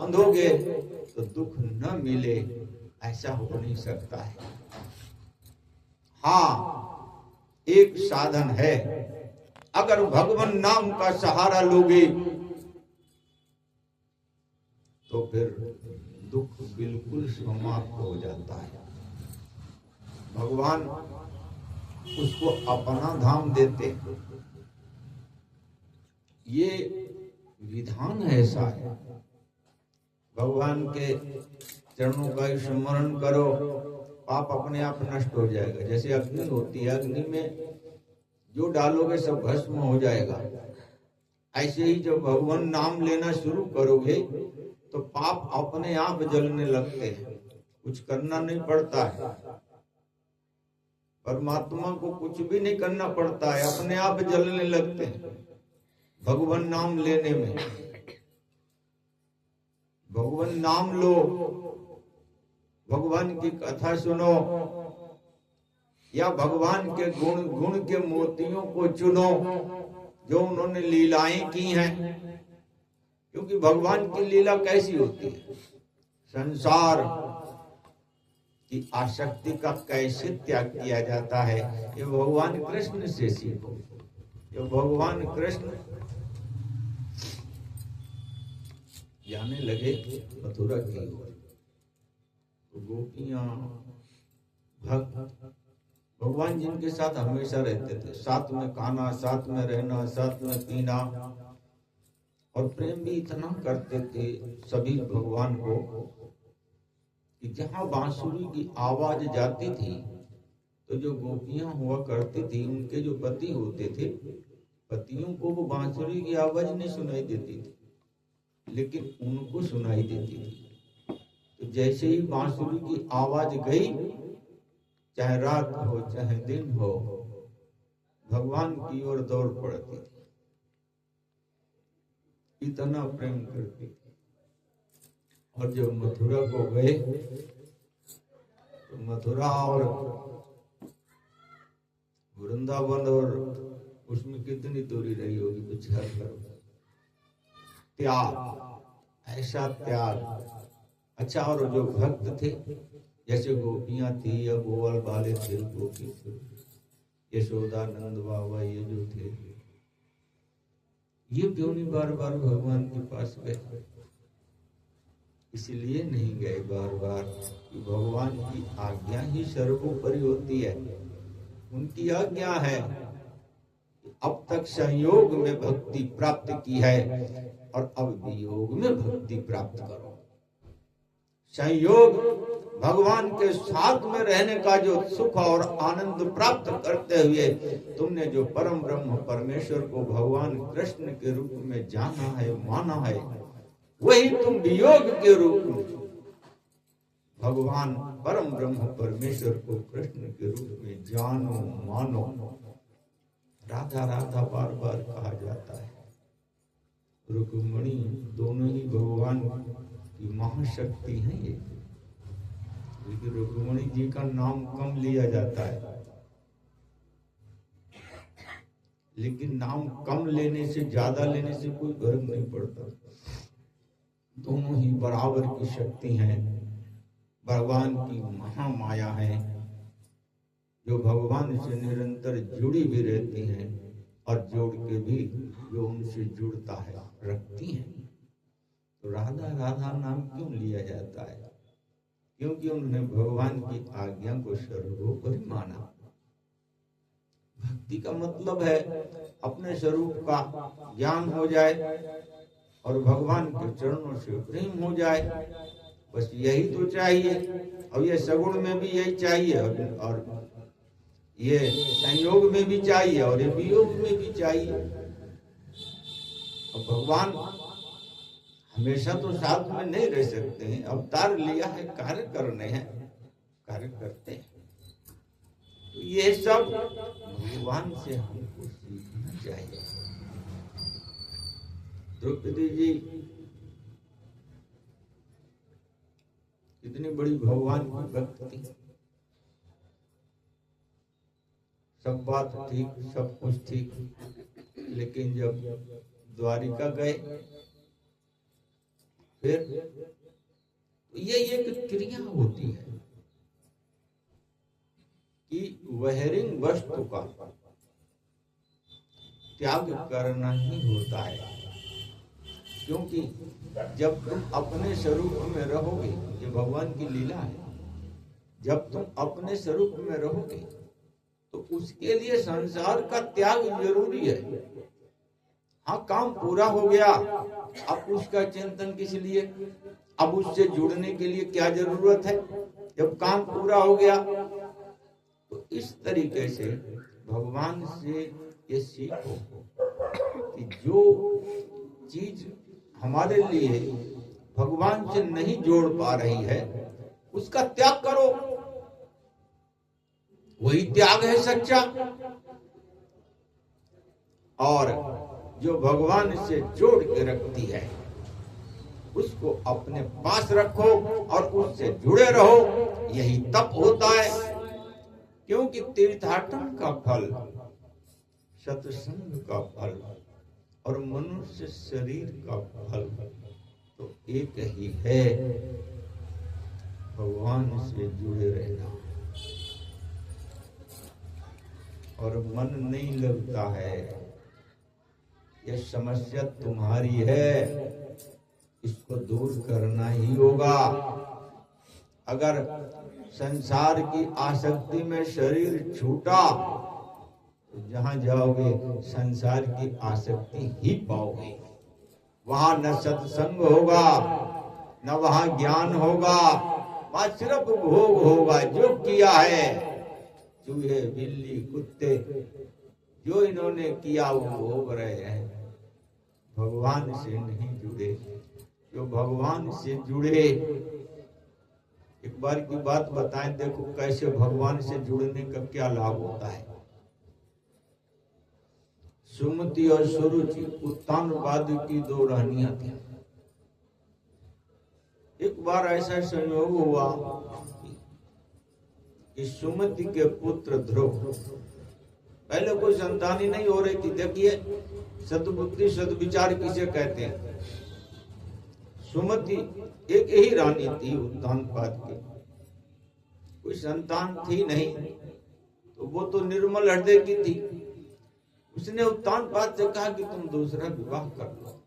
बांधोगे तो दुख न मिले, ऐसा हो नहीं सकता है। हाँ, एक साधन है, अगर भगवान नाम का सहारा लोगे तो फिर दुख बिल्कुल समाप्त हो जाता है। भगवान उसको अपना धाम देते। ये विधान ऐसा है। भगवान के चरणों का स्मरण करो, पाप अपने आप नष्ट हो जाएगा। जैसे अग्नि होती है, अग्नि में जो डालोगे सब भस्म हो जाएगा। ऐसे ही जब भगवान नाम लेना शुरू करोगे तो पाप अपने आप जलने लगते हैं, कुछ करना नहीं पड़ता है। परमात्मा को कुछ भी नहीं करना पड़ता है, अपने आप जलने लगते हैं भगवान नाम लेने में। भगवान नाम लो, भगवान की कथा सुनो, या भगवान के गुण के मोतियों को चुनो जो उन्होंने लीलाएं की हैं। क्योंकि भगवान की लीला कैसी होती है, संसार की आसक्ति का कैसे त्याग किया जाता है, ये भगवान कृष्ण से सीखो। जो भगवान कृष्ण जाने लगे मथुरा की ओर, तो गोपियां भक्त भगवान जिनके साथ हमेशा रहते थे, साथ में खाना, साथ में रहना, साथ में पीना, और प्रेम भी इतना करते थे सभी भगवान को कि जहां बांसुरी की आवाज जाती थी तो जो गोपियां हुआ करती थी, उनके जो पति होते थे, पतियों को वो बांसुरी की आवाज नहीं सुनाई देती थी, लेकिन उनको सुनाई देती थी। तो जैसे ही बांसुरी की आवाज गई, चाहे रात हो चाहे दिन हो, भगवान की ओर दौड़ पड़ती थी। इतना प्रेम करती थी। और जब मथुरा को गए तो मथुरा और वृंदावन और उसमें कितनी दूरी रही होगी, विचार करो। त्याग, ऐसा त्याग। अच्छा, और जो भक्त थे, जैसे गोपियां थी या गोवाल वाले थे, गोपी थे, यशोदा नंद बाबा, ये जो थे, ये क्यों नहीं बार बार भगवान के पास गए? इसलिए नहीं गए बार बार कि भगवान की आज्ञा ही सर्वोपरि होती है। उनकी आज्ञा है, अब तक संयोग में भक्ति प्राप्त की है और अब वियोग में भक्ति प्राप्त करो। संयोग, भगवान के साथ में रहने का जो सुख और आनंद प्राप्त करते हुए तुमने जो परम ब्रह्म परमेश्वर को भगवान कृष्ण के रूप में जाना है, माना है, वही तुम वियोग के रूप में भगवान परम ब्रह्म परमेश्वर को कृष्ण के रूप में जानो, मानो। राधा राधा बार बार कहा जाता है। रुक्मिणी दोनों ही भगवान की महाशक्ति है ये, क्योंकि रुक्मिणी जी का नाम कम लिया जाता है, लेकिन नाम कम लेने से, ज्यादा लेने से कोई फर्क नहीं पड़ता। दोनों ही बराबर की शक्ति हैं, भगवान की महामाया है, जो भगवान से निरंतर जुड़ी भी रहती हैं और जोड़ के भी जो उनसे जुड़ता है रखती हैं। तो राधा राधा नाम क्यों लिया जाता है? क्योंकि उन्होंने भगवान की आज्ञा को सर्वोपरि माना। भक्ति का मतलब है अपने स्वरूप का ज्ञान हो जाए और भगवान के चरणों से प्रेम हो जाए, बस यही तो चाहिए। और ये सगुण में भी यही चाहिए, और ये संयोग में भी चाहिए, और ये वियोग में भी चाहिए। और भगवान हमेशा तो साथ में नहीं रह सकते हैं, अवतार लिया है, कार्य करने हैं, कार्य करते हैं। तो ये सब भगवान से हमको सीखना चाहिए। द्रौपदी जी कितनी बड़ी भगवान की भक्त थी। सब बात ठीक, सब कुछ ठीक, लेकिन जब द्वारिका गए फिर ये एक क्रिया होती है कि वहरिंग वस्तु का त्याग करना ही होता है, क्योंकि जब तुम अपने स्वरूप में रहोगे, ये भगवान की लीला है, जब तुम अपने स्वरूप में रहोगे तो उसके लिए संसार का त्याग जरूरी है। हाँ, काम पूरा हो गया, अब उसका चिंतन किस लिए, अब उससे जुड़ने के लिए क्या जरूरत है, जब काम पूरा हो गया। तो इस तरीके से भगवान से ये सीखो कि जो चीज हमारे लिए भगवान से नहीं जोड़ पा रही है उसका त्याग करो, वही त्याग है सच्चा। और जो भगवान से जोड़ के रखती है उसको अपने पास रखो और उससे जुड़े रहो, यही तप होता है। क्योंकि तीर्थाटन का फल, सत्संग का फल और मनुष्य शरीर का फल तो एक ही है, भगवान से जुड़े रहना। और मन नहीं लगता है, यह समस्या तुम्हारी है, इसको दूर करना ही होगा। अगर संसार की आसक्ति में शरीर छूटा तो जहां जाओगे संसार की आसक्ति ही पाओगे। वहां न सत्संग होगा, न वहां ज्ञान होगा, वहां सिर्फ भोग होगा। जो किया है, चूहे बिल्ली कुत्ते जो इन्होंने किया वो भोग रहे हैं, भगवान से नहीं जुड़े। जो भगवान से जुड़े, एक बार की बात बताएं, देखो कैसे भगवान से जुड़ने का क्या लाभ होता है। सुमति और सुरुचि उत्तानपाद की दो रानियां थी। एक बार ऐसा संयोग हुआ कि सुमति के पुत्र ध्रुव, पहले कोई संतान ही नहीं हो रही थी। देखिए सद्बुद्धि सद्विचार किसे कहते हैं। सुमति एक ही रानी थी उत्तानपाद की, कोई संतान थी नहीं, तो वो तो निर्मल हृदय की थी। उसने उत्तानपाद से कहा कि तुम दूसरा विवाह कर लो,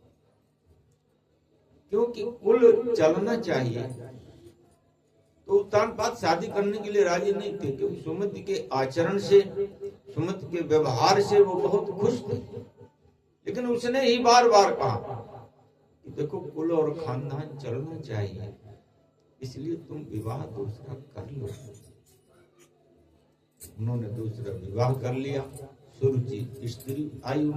क्योंकि कुल चलना चाहिए। तो उत्तानपाद शादी करने के लिए राजी नहीं थे, क्योंकि सुमति के आचरण से, सुमति के व्यवहार से वो बहुत खुश थे। लेकिन उसने ही बार बार कहा कि देखो कुल और खानदान चलना चाहिए, इसलिए तुम विवाह दूसरा कर लो। उन्होंने दूसरा विवाह कर लिया। सुरुचि स्त्री आई।